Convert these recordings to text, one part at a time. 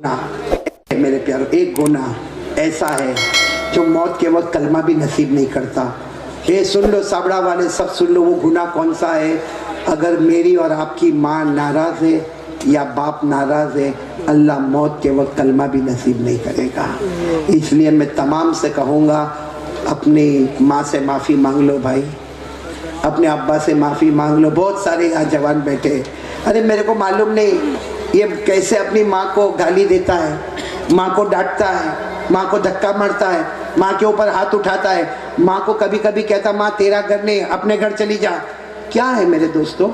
गुनाह मेरे प्यारो, एक गुनाह ऐसा है जो मौत के वक्त कलमा भी नसीब नहीं करता। ये सुन लो साबड़ा वाले, सब सुन लो, वो गुनाह कौन सा है। अगर मेरी और आपकी माँ नाराज़ है या बाप नाराज़ है, अल्लाह मौत के वक्त कलमा भी नसीब नहीं करेगा। इसलिए मैं तमाम से कहूँगा, अपनी माँ से माफ़ी मांग लो भाई, अपने अब्बा से माफ़ी मांग लो। बहुत सारे यहाँ जवान बैठे, अरे मेरे को मालूम नहीं ये कैसे अपनी माँ को गाली देता है, माँ को डांटता है, माँ को धक्का मारता है, माँ के ऊपर हाथ उठाता है, माँ को कभी कभी कहता माँ तेरा घर नहीं, अपने घर चली जा। क्या है मेरे दोस्तों?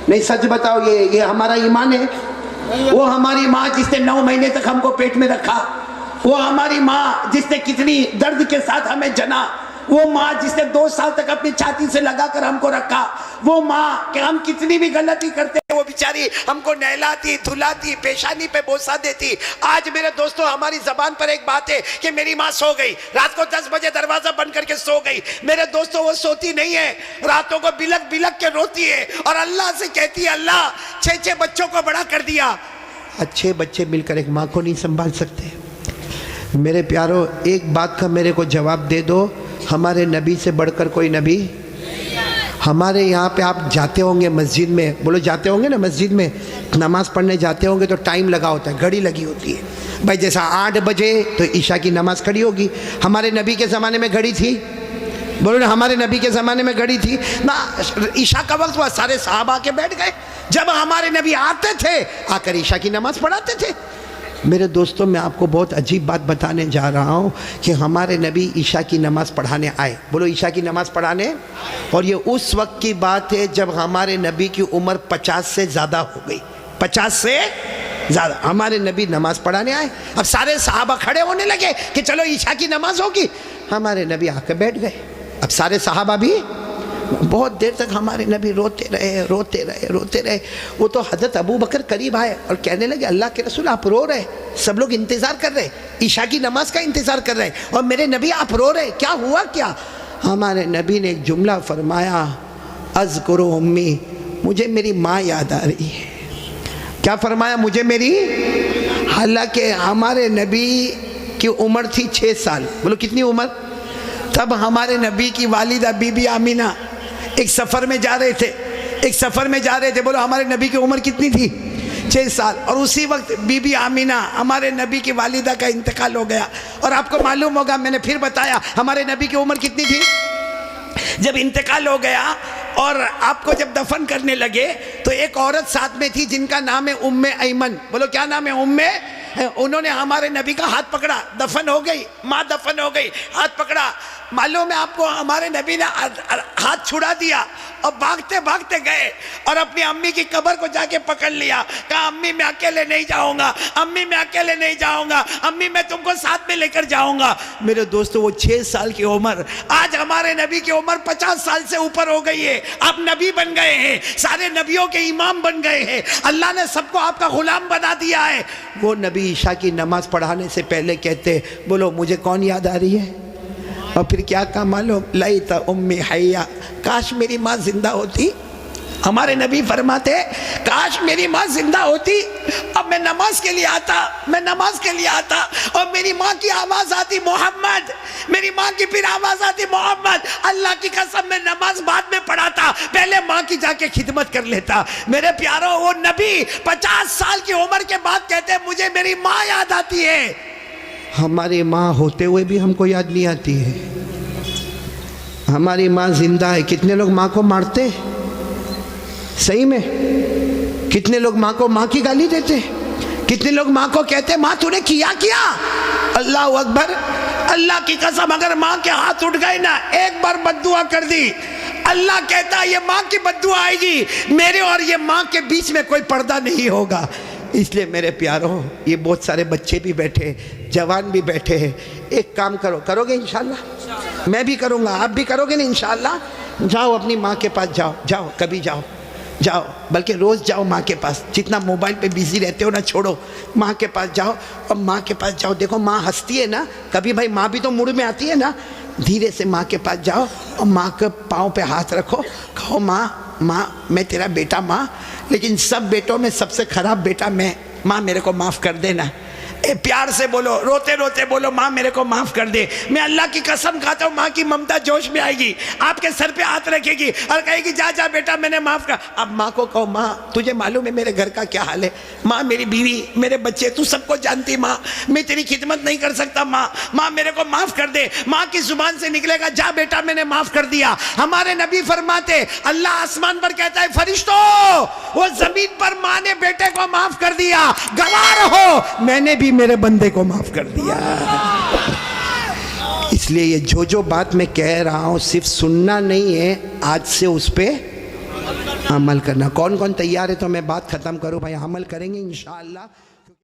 नहीं सच बताओ, ये हमारा ईमान है? वो हमारी माँ जिसने 9 महीने तक हमको पेट में रखा, वो हमारी माँ जिसने कितनी दर्द के साथ हमें जना, वो माँ जिसने 2 साल तक अपनी छाती से लगाकर हमको रखा, वो माँ कि हम कितनी भी गलती करते वो बेचारी हमको नहलाती धुलाती पेशानी पे बोसा देती। आज मेरे दोस्तों हमारी जबान पर एक बात है कि मेरी माँ सो गई, रात को 10 बजे दरवाजा बंद करके सो गई। मेरे दोस्तों वो सोती नहीं है, रातों को बिलक बिलक के रोती है और अल्लाह से कहती है अल्लाह 6 बच्चों को बड़ा कर दिया। अच्छे बच्चे मिलकर एक माँ को नहीं संभाल सकते। मेरे प्यारो, एक बात का मेरे को जवाब दे दो, हमारे नबी से बढ़कर कोई नबी? हमारे यहाँ पे आप जाते होंगे मस्जिद में, बोलो जाते होंगे ना, मस्जिद में नमाज पढ़ने जाते होंगे तो टाइम लगा होता है, घड़ी लगी होती है भाई। जैसा 8 बजे तो ईशा की नमाज खड़ी होगी। हमारे नबी के ज़माने में घड़ी थी? बोलो ना, हमारे नबी के ज़माने में घड़ी थी ना। ईशा का वक्त हुआ, सारे साहब आके बैठ गए। जब हमारे नबी आते थे, आकर ईशा की नमाज पढ़ाते थे। मेरे दोस्तों, मैं आपको बहुत अजीब बात बताने जा रहा हूँ कि हमारे नबी ईशा की नमाज़ पढ़ाने आए। बोलो ईशा की नमाज़ पढ़ाने। और ये उस वक्त की बात है जब हमारे नबी की उम्र 50 से ज़्यादा हो गई। 50 से ज़्यादा हमारे नबी नमाज़ पढ़ाने आए। अब सारे सहाबा खड़े होने लगे कि चलो ईशा की नमाज़ होगी। हमारे नबी आकर बैठ गए। अब सारे सहाबा भी बहुत देर तक हमारे नबी रोते रहे। वो तो हज़रत अबू बकर करीब आए और कहने लगे अल्लाह के रसूल आप रो रहे, सब लोग इंतज़ार कर रहे, ईशा की नमाज का इंतज़ार कर रहे और मेरे नबी आप रो रहे, क्या हुआ क्या? हमारे नबी ने एक जुमला फरमाया, अज़कुरु उम्मी, मुझे मेरी माँ याद आ रही है। क्या फरमाया? मुझे मेरी। हालांकि हमारे नबी की उम्र थी 6 साल। बोलो कितनी उम्र? तब हमारे नबी की वालिदा बीबी आमीना एक सफ़र में जा रहे थे। बोलो हमारे नबी की उम्र कितनी थी? 6 साल। और उसी वक्त बीबी आमीना हमारे नबी की वालिदा का इंतकाल हो गया। और आपको मालूम होगा, मैंने फिर बताया हमारे नबी की उम्र कितनी थी जब इंतकाल हो गया। और आपको जब दफन करने लगे तो एक औरत साथ में थी जिनका नाम है उम्मे ऐमन। बोलो क्या नाम है? उम्मे। उन्होंने हमारे नबी का हाथ पकड़ा, दफन हो गई माँ, दफन हो गई, हाथ पकड़ा। मालूम है आपको, हमारे नबी ने हाथ छुड़ा दिया और भागते भागते गए और अपनी अम्मी की कब्र को जाके पकड़ लिया। कहा अम्मी मैं अकेले नहीं जाऊंगा, अम्मी मैं अकेले नहीं जाऊंगा, अम्मी मैं तुमको साथ में लेकर जाऊंगा। मेरे दोस्तों, वो 6 साल की उम्र, आज हमारे नबी की उम्र 50 साल से ऊपर हो गई है। आप नबी बन गए हैं, सारे नबियों के इमाम बन गए हैं, अल्लाह ने सबको आपका गुलाम बना दिया है। वो नबी ईशा की नमाज पढ़ाने से पहले कहते, बोलो मुझे कौन याद आ रही है? और फिर क्या कहा मालूम? लैता उम्मी हय्या, काश मेरी माँ जिंदा होती। हमारे नबी फरमाते, काश मेरी माँ जिंदा होती, अब मैं नमाज के लिए आता और मेरी माँ की आवाज़ आती मोहम्मद, मेरी माँ की फिर आवाज़ आती मोहम्मद। अल्लाह की कसम, मैं नमाज बाद में पढ़ाता, पहले माँ की जाके खिदमत कर लेता। मेरे प्यारो, वो नबी 50 साल की उम्र के बाद कहते मुझे मेरी माँ याद आती है। हमारी माँ होते हुए भी हमको याद नहीं आती है। हमारी माँ जिंदा है। कितने लोग माँ को मारते? सही में कितने लोग माँ को माँ की गाली देते? कितने लोग माँ को कहते माँ तूने किया क्या? अल्लाह अकबर, अल्लाह की कसम, अगर माँ के हाथ उठ गए ना, एक बार बद्दुआ कर दी, अल्लाह कहता ये माँ की बद्दुआ आएगी, मेरे और ये माँ के बीच में कोई पर्दा नहीं होगा। इसलिए मेरे प्यारों, ये बहुत सारे बच्चे भी बैठे, जवान भी बैठे हैं, एक काम करोगे इंशाल्लाह? मैं भी करूँगा, आप भी करोगे ना इंशाल्लाह? जाओ अपनी माँ के पास, जाओ कभी जाओ, बल्कि रोज़ जाओ माँ के पास। जितना मोबाइल पे बिजी रहते हो ना, छोड़ो, माँ के पास जाओ और माँ के पास जाओ। देखो माँ हंसती है ना, कभी भाई माँ भी तो मूड में आती है ना। धीरे से माँ के पास जाओ और माँ के पाँव पे हाथ रखो, कहो माँ मैं तेरा बेटा माँ, लेकिन सब बेटों में सबसे खराब बेटा मैं, माँ मेरे को माफ़ कर देना। प्यार से बोलो, रोते रोते बोलो माँ मेरे को माफ कर दे। मैं अल्लाह की कसम खाता हूँ माँ की ममता जोश में आएगी, आपके सर पे हाथ रखेगी और कहेगी जा जा बेटा मैंने माफ कर। अब माँ को कहो माँ तुझे मालूम है मेरे घर का क्या हाल है, माँ मेरी बीवी मेरे बच्चे तू सबको जानती माँ, मैं तेरी खिदमत नहीं कर सकता माँ, माँ मेरे को माफ कर दे। माँ की जुबान से निकलेगा जा बेटा मैंने माफ कर दिया। हमारे नबी फरमाते अल्लाह आसमान पर कहता है फरिश्तों वो जमीन पर माँ ने बेटे को माफ कर दिया, गवाह रहो मैंने भी मेरे बंदे को माफ कर दिया। इसलिए ये जो बात मैं कह रहा हूं सिर्फ सुनना नहीं है, आज से उस पे अमल करना। कौन कौन तैयार है तो मैं बात खत्म करूं भाई, अमल करेंगे इंशाअल्लाह।